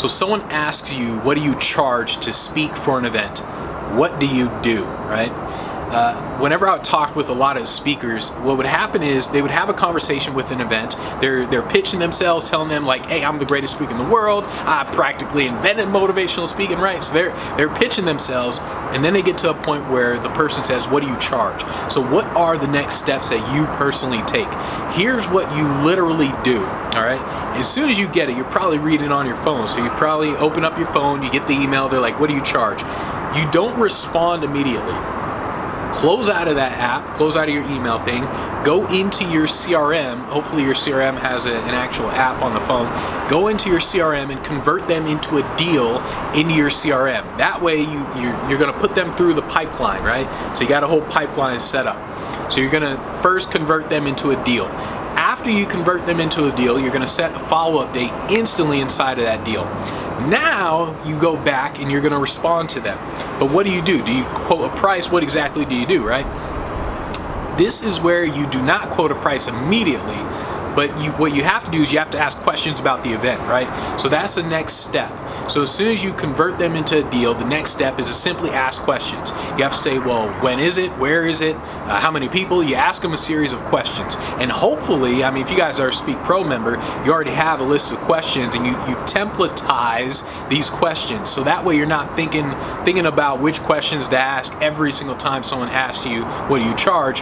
So someone asks you, what do you charge to speak for an event? What do you do, right? Whenever I talked with a lot of speakers, what would happen is they would have a conversation with an event. They're pitching themselves, telling them like, hey, I'm the greatest speaker in the world. I practically invented motivational speaking, right? So they're pitching themselves, and then they get to a point where the person says, what do you charge? So what are the next steps that you personally take? Here's what you literally do, all right? As soon as you get it, you're probably reading on your phone. So you probably open up your phone, you get the email, they're like, what do you charge? You don't respond immediately. Close out of that app, close out of your email thing, go into your CRM. Hopefully your CRM has an actual app on the phone. Go into your CRM and convert them into a deal into your CRM. That way you're going to put them through the pipeline, right? So you got a whole pipeline set up. So you're going to first convert them into a deal. After you convert them into a deal, you're going to set a follow-up date instantly inside of that deal. Now you go back and you're going to respond to them. But what do? Do you quote a price? What exactly do you do, right? This is where you do not quote a price immediately, but what you have to do is you have to ask questions about the event, right? So that's the next step. So as soon as you convert them into a deal, the next step is to simply ask questions. You have to say, well, when is it? Where is it? How many people? You ask them a series of questions. And hopefully, I mean, if you guys are a Speak Pro member, you already have a list of questions, and you templatize these questions. So that way you're not thinking about which questions to ask every single time someone asks you, what do you charge?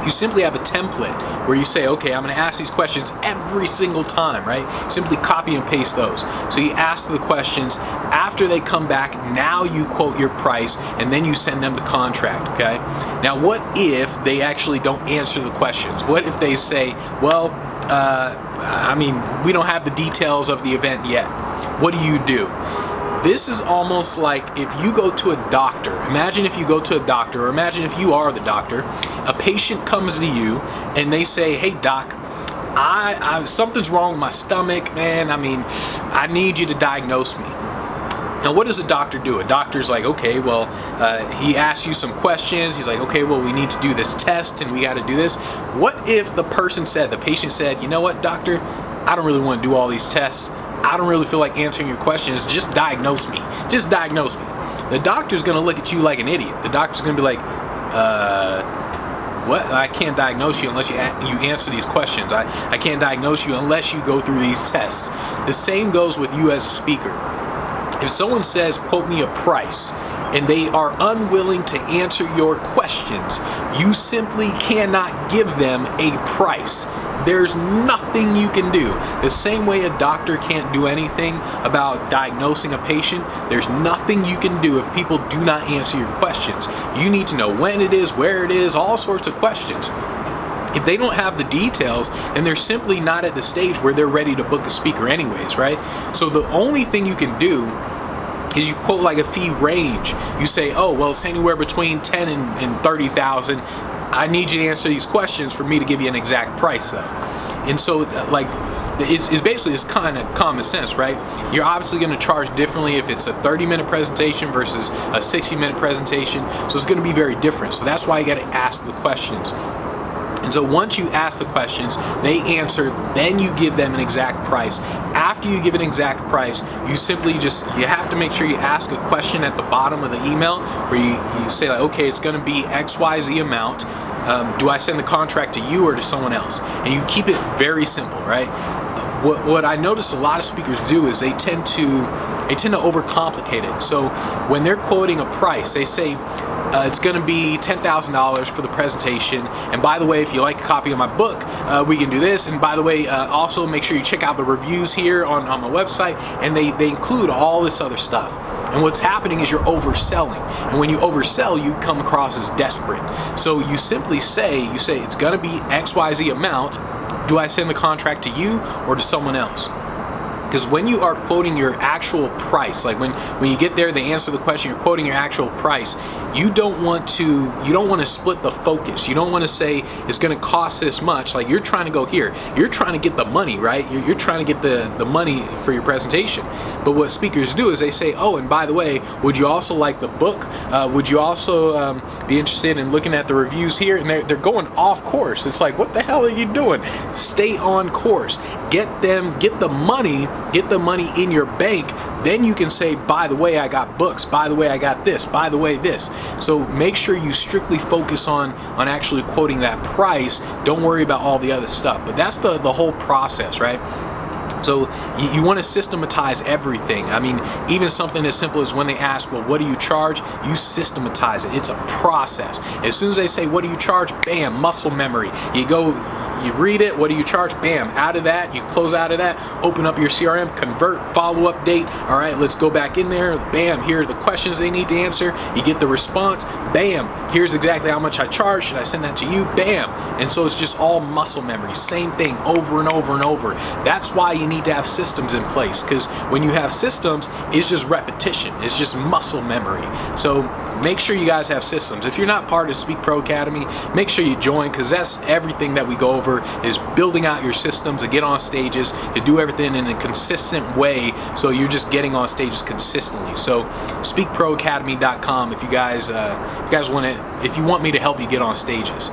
You simply have a template where you say, okay, I'm going to ask these questions every single time, right? Simply copy and paste those. So you ask the questions. After they come back, now you quote your price, and then you send them the contract, okay? Now, what if they actually don't answer the questions? What if they say, well, I mean, we don't have the details of the event yet. What do? This is almost like if you go to a doctor. Imagine if you go to a doctor, or imagine if you are the doctor. A patient comes to you and they say, hey doc, I something's wrong with my stomach, man. I mean, I need you to diagnose me. Now, what does a doctor do? A doctor's like, okay, well, he asks you some questions. He's like, okay, well, we need to do this test and we got to do this. What if the patient said, you know what, doctor, I don't really want to do all these tests. I don't really feel like answering your questions. Just diagnose me. Just diagnose me. The doctor's going to look at you like an idiot. The doctor's going to be like, what? I can't diagnose you unless you answer these questions. I can't diagnose you unless you go through these tests. The same goes with you as a speaker. If someone says, quote me a price, and they are unwilling to answer your questions, you simply cannot give them a price. There's nothing you can do. The same way a doctor can't do anything about diagnosing a patient, there's nothing you can do if people do not answer your questions. You need to know when it is, where it is, all sorts of questions. If they don't have the details, then they're simply not at the stage where they're ready to book a speaker anyways, right? So the only thing you can do is you quote like a fee range. You say, oh, well, it's anywhere between 10 and 30,000. I need you to answer these questions for me to give you an exact price, though. And so, like, it's basically this kind of common sense, right? You're obviously going to charge differently if it's a 30-minute presentation versus a 60-minute presentation. So it's going to be very different. So that's why you got to ask the questions. And so once you ask the questions, they answer, then you give them an exact price. After you give an exact price, you simply you have to make sure you ask a question at the bottom of the email where you say like, okay, it's going to be XYZ amount. Do I send the contract to you or to someone else? And you keep it very simple, right? What I notice a lot of speakers do is they tend to overcomplicate it. So when they're quoting a price, they say, it's going to be $10,000 for the presentation. And by the way, if you like a copy of my book, we can do this. And by the way, also make sure you check out the reviews here on my website. And they include all this other stuff. And what's happening is you're overselling. And when you oversell, you come across as desperate. So you simply say it's going to be XYZ amount. Do I send the contract to you or to someone else? Because when you are quoting your actual price, like when you get there, they answer the question, you're quoting your actual price, you don't want to split the focus. You don't want to say it's going to cost this much. Like, you're trying to go here. You're trying to get the money, right? You're trying to get the money for your presentation. But what speakers do is they say, oh, and by the way, would you also like the book? Would you also be interested in looking at the reviews here? And they're going off course. It's like, what the hell are you doing? Stay on course. Get the money get the money in your bank, then you can say, by the way, I got books, by the way, I got this, by the way, this. So make sure you strictly focus on actually quoting that price. Don't worry about all the other stuff. But that's the whole process, right? So you want to systematize everything. I mean, even something as simple as when they ask, well, what do you charge? You systematize it. It's a process. As soon as they say, what do you charge? Bam, muscle memory. You go, you read it, what do you charge? Bam, out of that, you close out of that, open up your CRM, convert, follow-up date. All right, let's go back in there. Bam, here are the questions they need to answer. You get the response. Bam, here's exactly how much I charge. Should I send that to you? Bam. And so it's just all muscle memory. Same thing over and over and over. That's why you need to have systems in place, because when you have systems, it's just repetition. It's just muscle memory. So make sure you guys have systems. If you're not part of Speak Pro Academy, make sure you join, because that's everything that we go over, is building out your systems to get on stages, to do everything in a consistent way, so you're just getting on stages consistently. So speakproacademy.com if you guys want me to help you get on stages.